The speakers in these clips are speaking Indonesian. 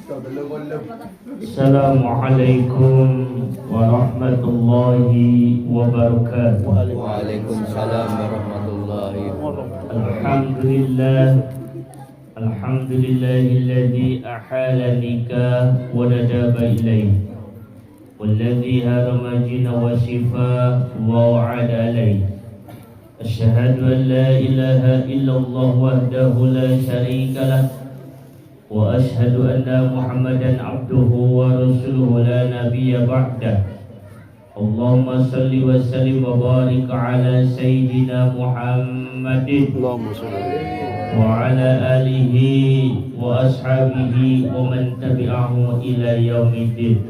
Assalamualaikum warahmatullahi wabarakatuh. Waalaikumsalam warahmatullahi wabarakatuh. Alhamdulillahilladzi ahala nikah wa nadaba ilaih walladzi harama jina wa shifa wa wa'ada alaih. Asyhadu an la ilaha illallah wahdahu la syarika lah wa asyhadu anna Muhammadan abduhu wa rasuluhu la nabiyya ba'dah. Allahumma salli wa sallim wa barik ala sayyidina Muhammadin wa ala alihi wa ashabihi wa man tabi'ahu ila yaumiddin.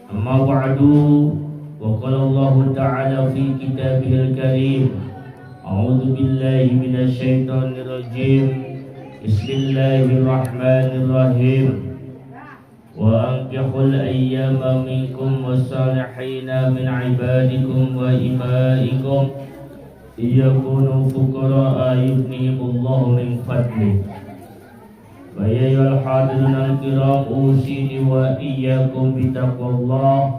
Amma ba'du, wa qala Allah ta'ala fi kitabihil karim, a'udzu billahi minasy syaithanir rajim. Bismillahirrahmanirrahim. Wa ankihul ayyama minkum wassalihina min ibadikum wa imaikum iyakunu fuqara'a yughnihimullahu min fadlih. Wa ya ayyuhal hadirin al-kiram, usini wa iyyakum bitaqwallah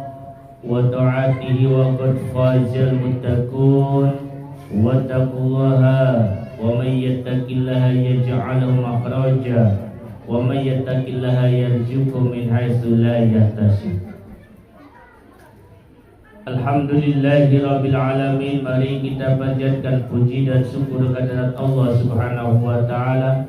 wa ta'atihi wa qad fazal muttaqun wa taqullaha wa man yattaqillaha yaj'al makhraja wa man yattaqillaha yarzuqhu min haitsu la yahtasib. Alhamdulillahirabbil alamin. Mari kita panjatkan puji dan syukur kehadirat Allah Subhanahu wa taala.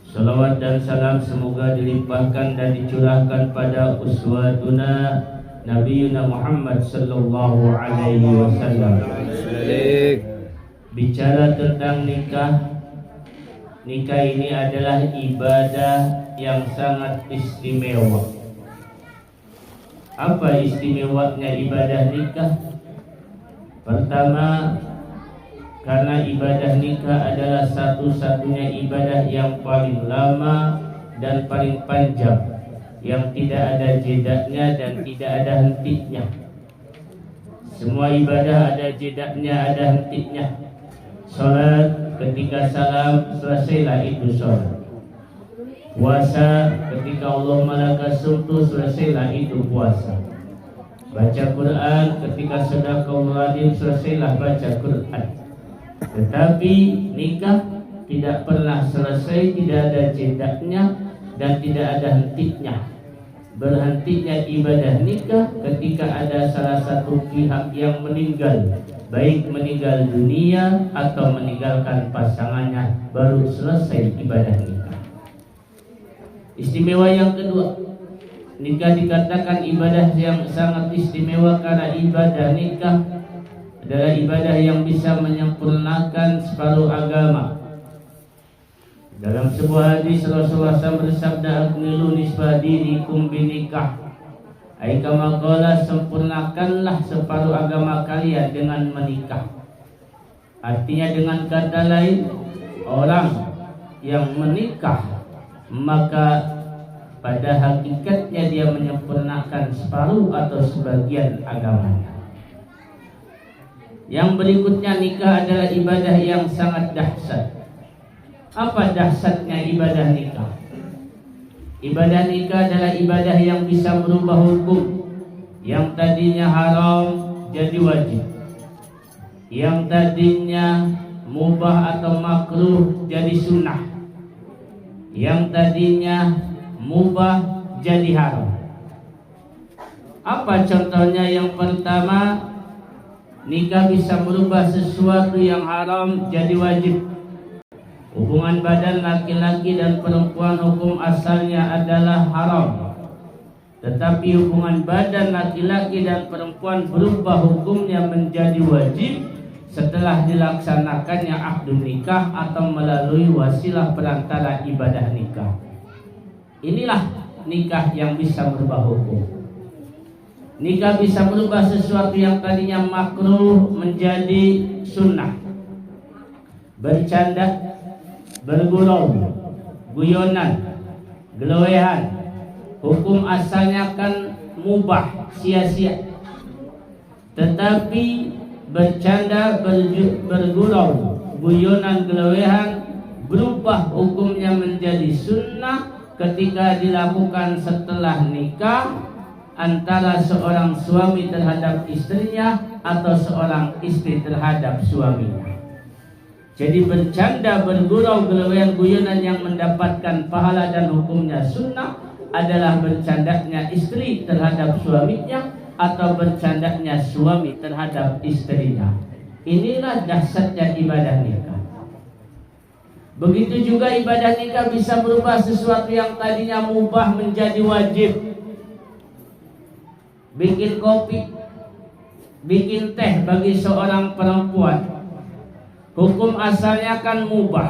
Salawat dan salam semoga dilimpahkan dan dicurahkan pada uswatuna Nabiyuna Muhammad sallallahu alaihi wasallam. Bicara tentang nikah, nikah ini adalah ibadah yang sangat istimewa. Apa istimewanya ibadah nikah? Pertama, karena ibadah nikah adalah satu-satunya ibadah yang paling lama dan paling panjang, yang tidak ada jedanya dan tidak ada hentinya. Semua ibadah ada jedanya, ada hentinya. Salat ketika salam selesailah itu salat. Puasa ketika Allah malaka sumtu selesailah itu puasa. Baca Quran ketika sedekah radin selesailah baca Quran. Tetapi nikah tidak pernah selesai, tidak ada jedanya dan tidak ada hentinya. Berhentinya ibadah nikah ketika ada salah satu pihak yang meninggal, baik meninggal dunia atau meninggalkan pasangannya, baru selesai ibadah nikah. Istimewa yang kedua, nikah dikatakan ibadah yang sangat istimewa karena ibadah nikah adalah ibadah yang bisa menyempurnakan separuh agama. Dalam sebuah hadis Rasulullah SAW bersabda, "Akmilu nisbah dinikum binikah." Ai kama qala, sempurnakanlah separuh agama kalian dengan menikah. Artinya dengan kata lain, orang yang menikah maka pada hakikatnya dia menyempurnakan separuh atau sebagian agamanya. Yang berikutnya, nikah adalah ibadah yang sangat dahsyat. Apa dahsyatnya ibadah nikah? Ibadah nikah adalah ibadah yang bisa merubah hukum. Yang tadinya haram jadi wajib, yang tadinya mubah atau makruh jadi sunnah, yang tadinya mubah jadi haram. Apa contohnya? Yang pertama, nikah bisa merubah sesuatu yang haram jadi wajib. Hubungan badan laki-laki dan perempuan hukum asalnya adalah haram, tetapi hubungan badan laki-laki dan perempuan berubah hukumnya menjadi wajib setelah dilaksanakannya akad nikah atau melalui wasilah perantara ibadah nikah. Inilah nikah yang bisa merubah hukum. Nikah bisa merubah sesuatu yang tadinya makruh menjadi sunnah. Bercanda, bergurau, guyonan, gelewehan, hukum asalnya kan mubah, sia-sia. Tetapi bercanda, bergurau, guyonan, gelewehan berubah hukumnya menjadi sunnah ketika dilakukan setelah nikah antara seorang suami terhadap istrinya atau seorang istri terhadap suaminya. Jadi bercanda, bergurau, geloyan-guyonan yang mendapatkan pahala dan hukumnya sunnah adalah bercandanya istri terhadap suaminya atau bercandanya suami terhadap istrinya. Inilah dahsyatnya ibadah nikah. Begitu juga ibadah nikah bisa berubah sesuatu yang tadinya mubah menjadi wajib. Bikin kopi, bikin teh bagi seorang perempuan, hukum asalnya kan mubah.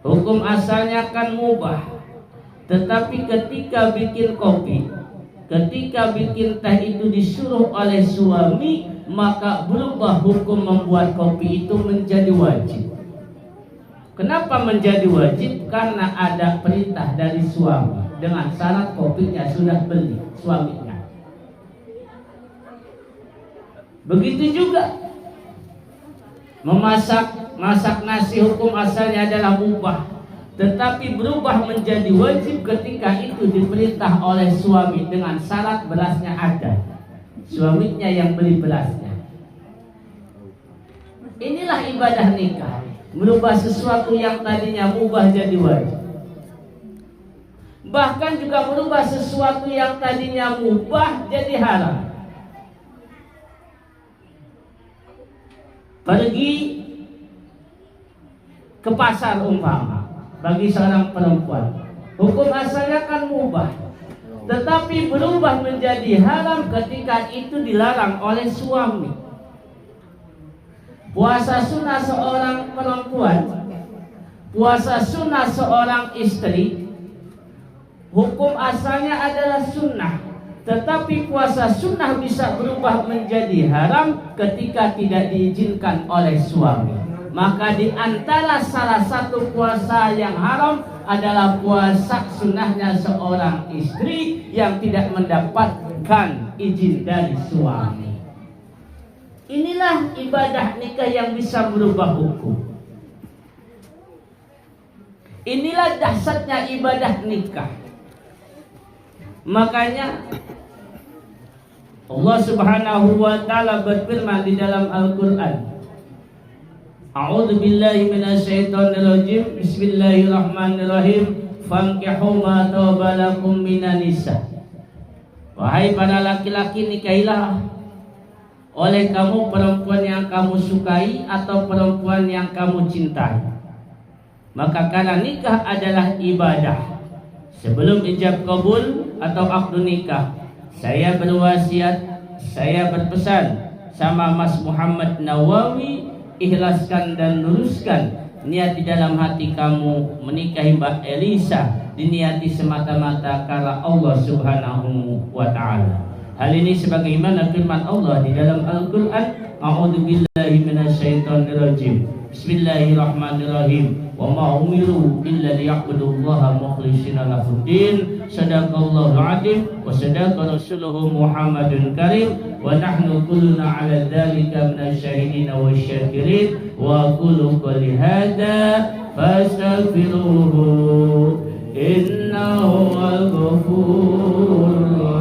Hukum asalnya kan mubah. Tetapi ketika bikin kopi, ketika bikin teh itu disuruh oleh suami, maka berubah hukum membuat kopi itu menjadi wajib. Kenapa menjadi wajib? Karena ada perintah dari suami dengan syarat kopinya sudah beli suaminya. Begitu juga masak nasi, hukum asalnya adalah mubah, tetapi berubah menjadi wajib ketika itu diperintah oleh suami dengan syarat berasnya ada, suaminya yang beli berasnya. Inilah ibadah nikah, merubah sesuatu yang tadinya mubah jadi wajib. Bahkan juga merubah sesuatu yang tadinya mubah jadi haram. Pergi ke pasar umpama bagi seorang perempuan, hukum asalnya kan mubah, tetapi berubah menjadi haram ketika itu dilarang oleh suami. Puasa sunnah seorang perempuan, puasa sunnah seorang istri, hukum asalnya adalah sunnah, tetapi puasa sunnah bisa berubah menjadi haram ketika tidak diizinkan oleh suami. Maka di antara salah satu puasa yang haram adalah puasa sunnahnya seorang istri yang tidak mendapatkan izin dari suami. Inilah ibadah nikah yang bisa berubah hukum. Inilah dahsyatnya ibadah nikah. Makanya Allah Subhanahu wa taala berfirman di dalam Al-Qur'an, A'udzu billahi minasyaitonir rajim. Bismillahirrahmanirrahim. Fankihu ma taba lakum minan nisa. Wahai para laki-laki, nikahilah oleh kamu perempuan yang kamu sukai atau perempuan yang kamu cintai. Maka karena nikah adalah ibadah, sebelum ijab kabul atau akdu nikah, saya berwasiat, saya berpesan sama Mas Muhammad Nawawi, ikhlaskan dan luruskan niat di dalam hati kamu menikahi Mbak Elisa, diniati semata-mata karena Allah Subhanahu wa taala. Hal ini sebagaimana firman Allah di dalam Al-Qur'an, A'udzu billahi minasyaitonir rajim. Bismillahirrahmanirrahim. Wa ma umiru illa liya'budullaha mukhlishina lahuddin. Shadaqallahu 'azim wa sadaqa rasuluhu Muhammadun karim wa nahnu kulluna 'ala dzalika minasyahidin wasyakirin wa aqulu qali hadza fastaghfiruhu innahu al-ghafurur